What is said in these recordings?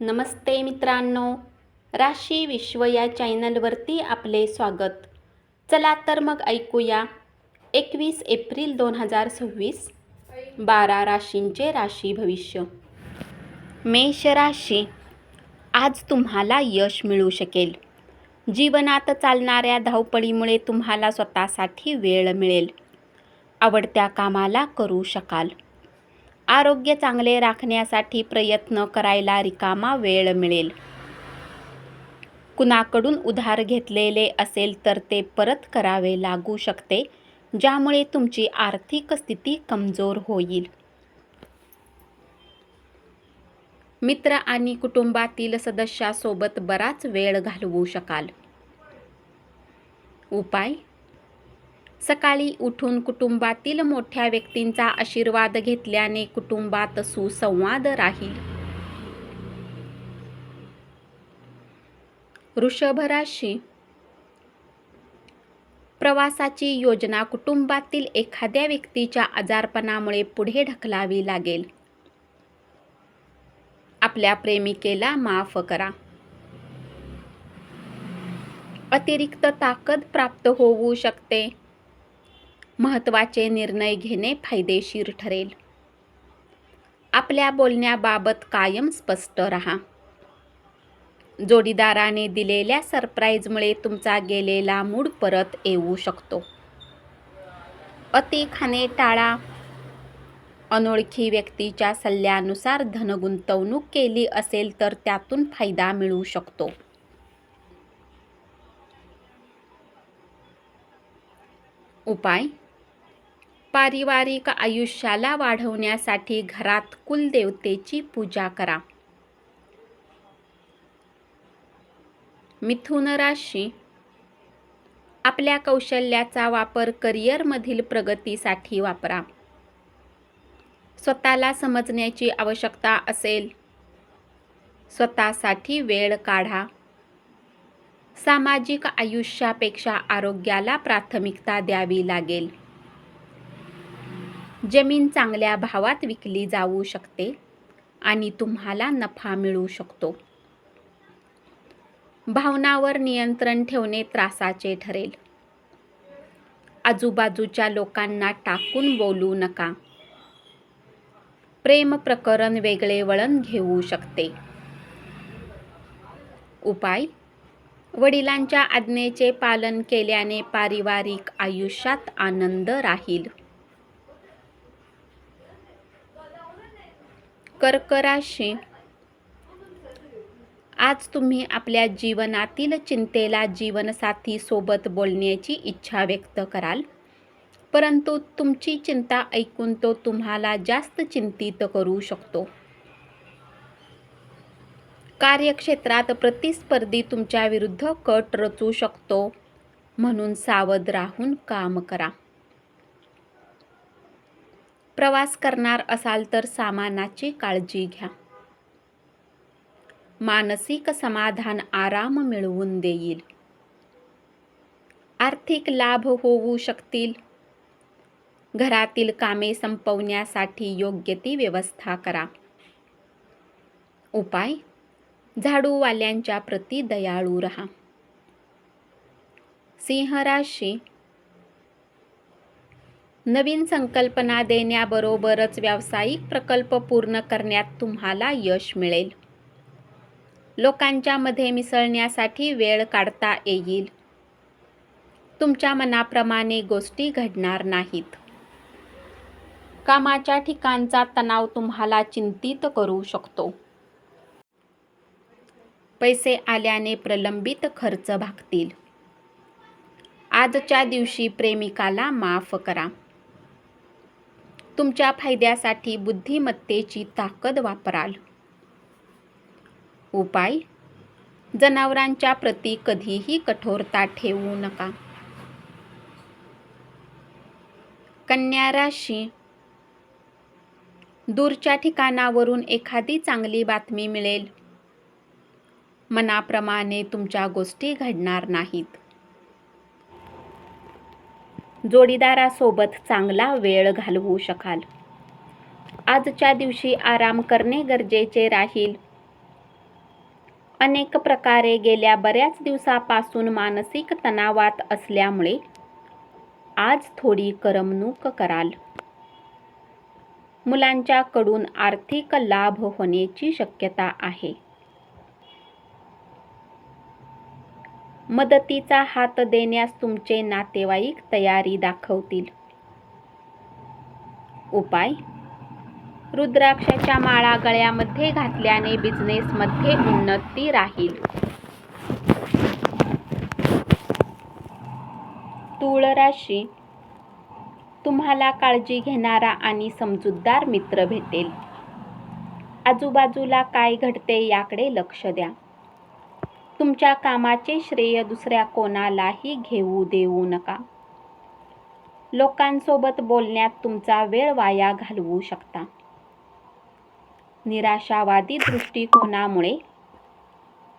नमस्ते मित्रांनो, राशी विश्व या चॅनलवरती आपले स्वागत. चला तर मग ऐकूया 21 एप्रिल 2026 12 राशींचे राशी भविष्य. मेष राशी, आज तुम्हाला यश मिळू शकेल. जीवनात चालणाऱ्या धावपळीमुळे तुम्हाला स्वतःसाठी वेळ मिळेल. आवडत्या कामाला करू शकाल. आरोग्य चांगले राखण्यासाठी प्रयत्न करायला रिकामा वेळ मिळेल. कुणाकडून उधार घेतलेले असेल तर ते परत करावे लागू शकते, ज्यामुळे तुमची आर्थिक स्थिती कमजोर होईल. मित्र आणि कुटुंबातील सदस्यासोबत बराच वेळ घालवू शकाल. उपाय: सकाळी उठून कुटुंबातील मोठ्या व्यक्तींचा आशीर्वाद घेतल्याने कुटुंबात सुसंवाद राहील. वृषभ राशी, प्रवासाची योजना कुटुंबातील एखाद्या व्यक्तीच्या आजारपणामुळे पुढे ढकलावी लागेल. आपल्या प्रेमिकेला माफ करा. अतिरिक्त ताकद प्राप्त होऊ शकते. महत्त्वाचे निर्णय घेणे फायदेशीर ठरेल. आपल्या बोलण्याबाबत कायम स्पष्ट राहा. जोडीदाराने दिलेल्या सरप्राईजमुळे तुमचा गेलेला मूड परत येऊ शकतो. अति खाणे टाळा. अनोळखी व्यक्तीच्या सल्ल्यानुसार धनगुंतवणूक केली असेल तर त्यातून फायदा मिळू शकतो. उपाय: पारिवारिक आयुष्याला वाढवण्यासाठी घरात कुलदेवतेची पूजा करा. मिथुन राशी, आपल्या कौशल्याचा वापर करिअरमधील प्रगतीसाठी वापरा. स्वतःला समजण्याची आवश्यकता असेल. स्वतःसाठी वेळ काढा. सामाजिक आयुष्यापेक्षा आरोग्याला प्राथमिकता द्यावी लागेल. जमीन चांगल्या भावात विकली जाऊ शकते आणि तुम्हाला नफा मिळू शकतो. भावनांवर नियंत्रण ठेवणे त्रासाचे ठरेल. आजूबाजूच्या लोकांना टाकून बोलू नका. प्रेम प्रकरण वेगळे वळण घेऊ शकते. उपाय: वडिलांच्या आज्ञेचे पालन केल्याने पारिवारिक आयुष्यात आनंद राहील. कर्क राशी, आज तुम्ही आपल्या जीवनातील चिंतेला जीवनसाथी सोबत बोलण्याची इच्छा व्यक्त कराल, परंतु तुमची चिंता ऐकून तो तुम्हाला जास्त चिंतित करू शकतो. कार्यक्षेत्रात प्रतिस्पर्धी तुमच्या विरुद्ध कट रचू शकतो, म्हणून सावध राहून काम करा. प्रवास करणार असाल तर सामानाची काळजी घ्या. मानसिक समाधान आराम मिळवून देईल. आर्थिक लाभ होऊ शकतील. घरातील कामे संपवण्यासाठी योग्य ती व्यवस्था करा. उपाय: झाडूवाल्यांच्या प्रती दयाळू राहा. सिंह राशी, नवीन संकल्पना देण्याबरोबरच व्यावसायिक प्रकल्प पूर्ण करण्यात तुम्हाला यश मिळेल. लोकांच्या मध्ये मिसळण्यासाठी वेळ काढता येईल. तुमच्या मनाप्रमाणे गोष्टी घडणार नाहीत. कामाच्या ठिकाणचा तणाव तुम्हाला चिंतित करू शकतो. पैसे आल्याने प्रलंबित खर्च भागतील. आजच्या दिवशी प्रेमिकाला माफ करा. तुमच्या फायद्यासाठी बुद्धिमत्तेची ताकद वापराल. उपाय: जनावरांच्या प्रती कधीही कठोरता ठेवू नका. कन्या राशी, दूरच्या ठिकाणावरून एखादी चांगली बातमी मिळेल. मनाप्रमाणे तुमच्या गोष्टी घडणार नाहीत. जोडीदारासोबत चांगला वेळ घालवू शकाल. आजच्या दिवशी आराम करणे गरजेचे राहील. अनेक प्रकारे गेल्या बऱ्याच दिवसापासून मानसिक तणावात असल्यामुळे आज थोडी करमणूक कराल. मुलांच्याकडून आर्थिक लाभ होण्याची शक्यता आहे. मदतीचा हात देण्यास तुमचे नातेवाईक तयारी दाखवतील. उपाय: रुद्राक्षाच्या माळा गळ्यामध्ये घातल्याने बिझनेसमध्ये उन्नती राहील. तूळ राशी: तुम्हाला काळजी घेणारा आणि समजूतदार मित्र भेटेल. आजूबाजूला काय घडते याकडे लक्ष द्या. तुमच्या कामाचे श्रेय दुसऱ्या कोणालाही घेऊ देऊ नका. लोकांसोबत बोलण्यात तुमचा वेळ वाया घालवू शकता. निराशावादी दृष्टिकोनामुळे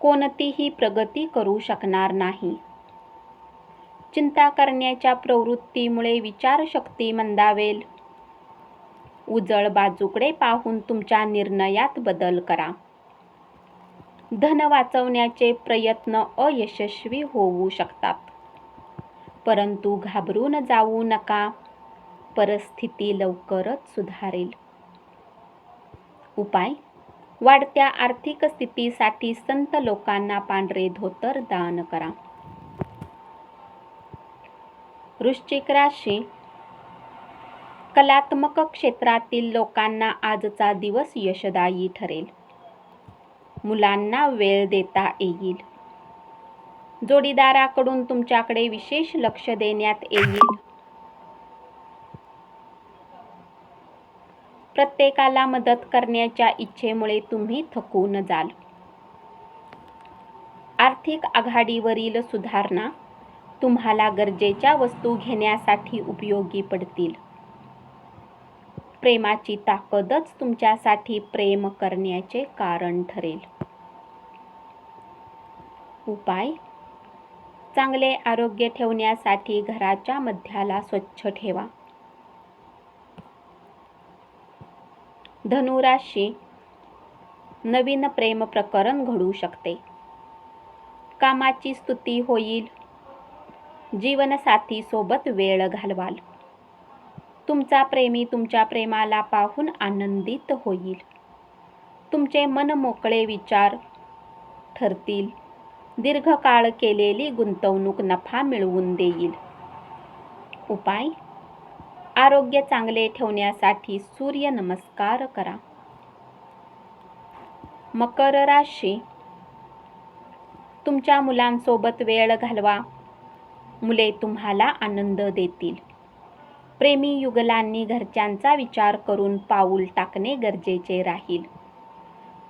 कोणतीही प्रगती करू शकणार नाही. चिंता करण्याच्या प्रवृत्तीमुळे विचारशक्ती मंदावेल. उजळ बाजूकडे पाहून तुमच्या निर्णयात बदल करा. धन वाचवण्याचे प्रयत्न अयशस्वी होऊ शकतात. परंतु घाबरून जाऊ नका. परिस्थिती लवकरच सुधारेल. उपाय: वाढत्या आर्थिक स्थितीसाठी संत लोकांना पांढरे धोतर दान करा. वृश्चिक राशी: कलात्मक क्षेत्रातील लोकांना आजचा दिवस यशदायी ठरेल. मुलांना वेळ देता येईल. जोडीदाराकडून तुमच्याकडे विशेष लक्ष देण्यात येईल. प्रत्येकाला मदत करण्याच्या इच्छेमुळे तुम्ही थकून जाल. आर्थिक आघाडीवरील सुधारणा तुम्हाला गरजेच्या वस्तू घेण्यासाठी उपयोगी पडतील. प्रेमाची ताकदच तुमच्यासाठी प्रेम करण्याचे कारण ठरेल. उपाय: चांगले आरोग्य ठेवण्यासाठी घराच्या मध्याला स्वच्छ ठेवा. धनु राशी: नवीन प्रेम प्रकरण घडू शकते. कामाची स्तुती होईल. जीवनसाथी सोबत वेळ घालवाल. तुमचा प्रेमी तुमच्या प्रेमाला पाहून आनंदित होईल. तुमचे मनमोकळे विचार ठरतील. दीर्घकाळ केलेली गुंतवणूक नफा मिळवून देईल. उपाय: आरोग्य चांगले ठेवण्यासाठी सूर्य नमस्कार करा. मकर राशी: तुमच्या मुलांसोबत वेळ घालवा. मुले तुम्हाला आनंद देतील. प्रेमी युगलांनी घरच्यांचा विचार करून पाऊल टाकणे गरजेचे राहील.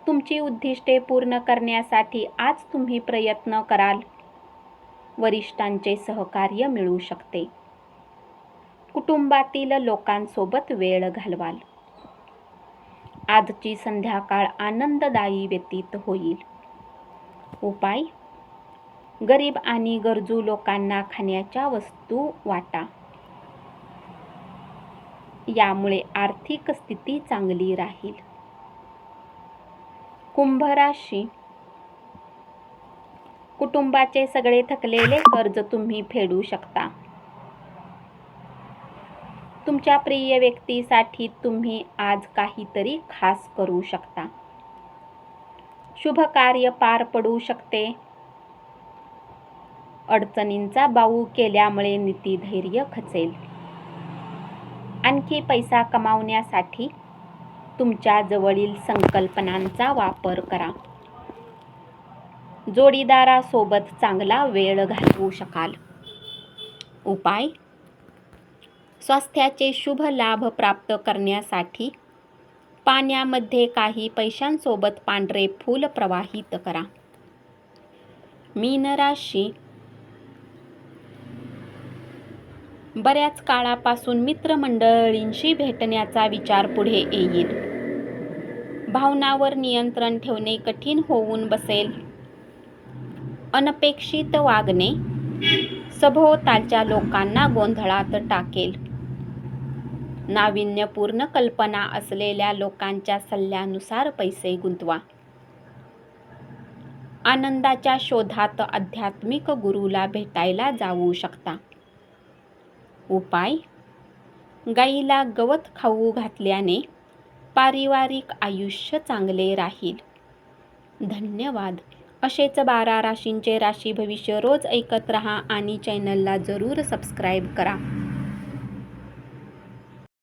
तुमची उद्दिष्टे पूर्ण करण्यासाठी आज तुम्ही प्रयत्न कराल. वरिष्ठांचे सहकार्य मिळू शकते. कुटुंबातील लोकांसोबत वेळ घालवाल. आजची संध्याकाळ आनंददायी व्यतीत होईल. उपाय: गरीब आणि गरजू लोकांना खाण्याच्या वस्तू वाटा. यामुळे आर्थिक स्थिती चांगली राहील. कुंभ राशी: कुटुंबाचे सगळे थकलेले कर्ज तुम्ही फेडू शकता. तुमच्या प्रिय व्यक्तीसाठी तुम्ही आज काहीतरी खास करू शकता. शुभ कार्य पार पडू शकते. अडचणींचा बाऊ केल्यामुळे नीतिधैर्य खचेल. आणखी पैसा कमावण्यासाठी तुमच्या जवळील संकल्पनांचा वापर करा. जोडीदारासोबत चांगला वेळ घालवू शकाल. उपाय: स्वास्थ्याचे शुभ लाभ प्राप्त करण्यासाठी पाण्यामध्ये काही पैशांसोबत पांढरे फूल प्रवाहित करा. मीन राशी: बऱ्याच काळापासून मित्रमंडळींशी भेटण्याचा विचार पुढे येईल. भावनांवर नियंत्रण ठेवणे कठीण होऊन बसेल. अनपेक्षित वागणे सभोवतालच्या लोकांना गोंधळात टाकेल. नाविन्यपूर्ण कल्पना असलेल्या लोकांच्या सल्ल्यानुसार पैसे गुंतवा. आनंदाच्या शोधात आध्यात्मिक गुरूला भेटायला जाऊ शकता. उपाय: गाईला गवत खाऊ घातल्याने पारिवारिक आयुष्य चांगले राहील. धन्यवाद. असेच 12 राशींचे राशी भविष्य रोज ऐकत रहा आणि चॅनलला जरूर सबस्क्राईब करा.